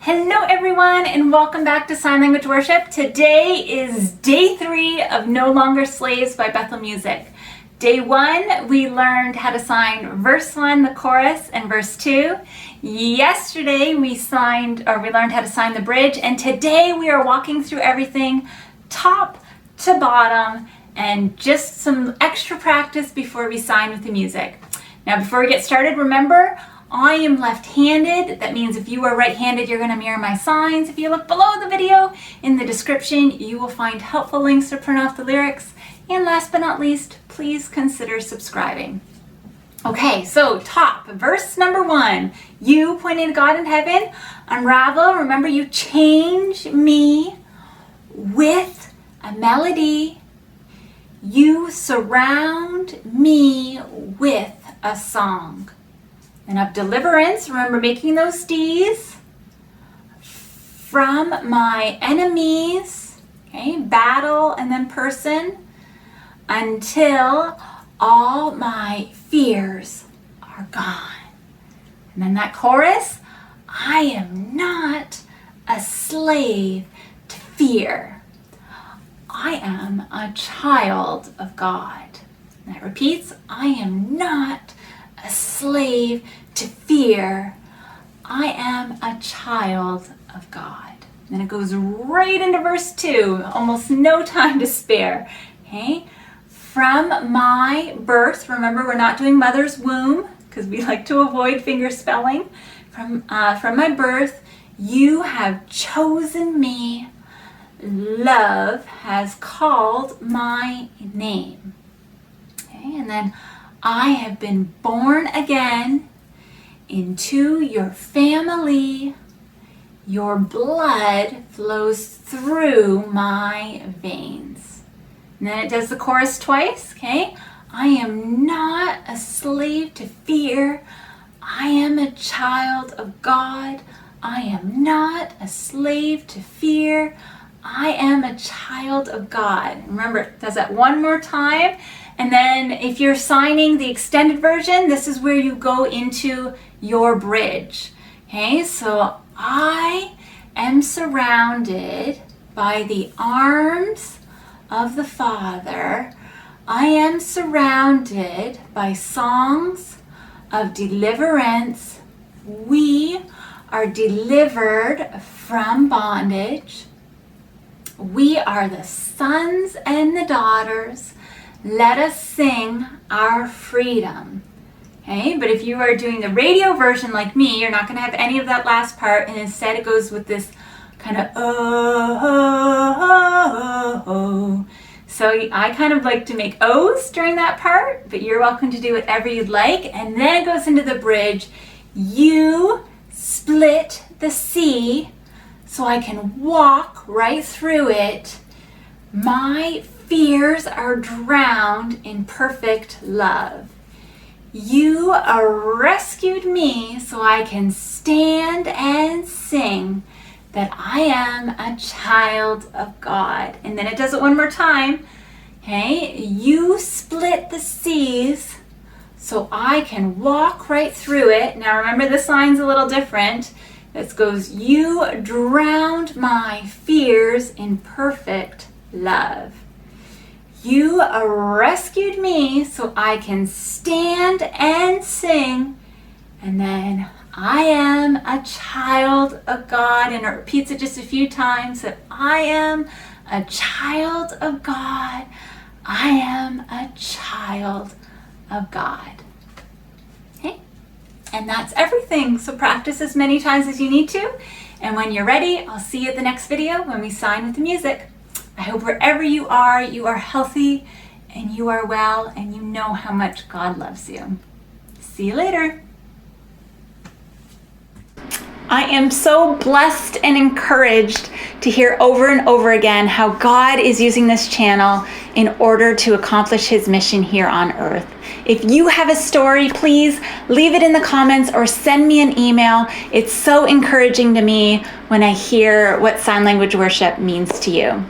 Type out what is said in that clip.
Hello everyone and welcome back to Sign Language Worship. Today is day 3 of No Longer Slaves by Bethel Music. Day 1, we learned how to sign verse 1, the chorus, and verse 2. Yesterday we learned how to sign the bridge, and today we are walking through everything top to bottom and just some extra practice before we sign with the music. Now before we get started, remember, I am left-handed. That means if you are right-handed, you're going to mirror my signs. If you look below the video in the description, you will find helpful links to print off the lyrics. And last but not least, please consider subscribing. Okay, so top, verse number 1. You, pointing to God in heaven, unravel. Remember, you change me with a melody. You surround me with a song. And of deliverance, remember making those D's, from my enemies, okay, battle and then person, until all my fears are gone. And then that chorus, I am not a slave to fear. I am a child of God. And that repeats, I am not a slave to fear. I am a child of God. Then it goes right into verse 2, almost no time to spare. Okay, from my birth, remember we're not doing mother's womb because we like to avoid finger spelling. From my birth, you have chosen me. Love has called my name. Okay, and then I have been born again into your family. Your blood flows through my veins. And then it does the chorus twice, okay? I am not a slave to fear. I am a child of God. I am not a slave to fear. I am a child of God. Remember, it does that one more time. And then if you're signing the extended version, this is where you go into your bridge. Okay, so I am surrounded by the arms of the Father. I am surrounded by songs of deliverance. We are delivered from bondage. We are the sons and the daughters. Let us sing our freedom. Okay, but if you are doing the radio version like me, you're not going to have any of that last part, and instead it goes with this kind of oh. So I kind of like to make O's during that part, but you're welcome to do whatever you'd like. And then it goes into the bridge. You split the sea so I can walk right through it. My fears are drowned in perfect love. You rescued me so I can stand and sing that I am a child of God. And then it does it one more time. Okay, you split the seas so I can walk right through it. Now remember, this line's a little different. This goes, you drowned my fears in perfect love. You rescued me so I can stand and sing. And then I am a child of God. And it repeats it just a few times, that I am a child of God. I am a child of God. Okay? And that's everything. So practice as many times as you need to. And when you're ready, I'll see you at the next video when we sign with the music. I hope wherever you are healthy and you are well and you know how much God loves you. See you later. I am so blessed and encouraged to hear over and over again how God is using this channel in order to accomplish his mission here on earth. If you have a story, please leave it in the comments or send me an email. It's so encouraging to me when I hear what sign language worship means to you.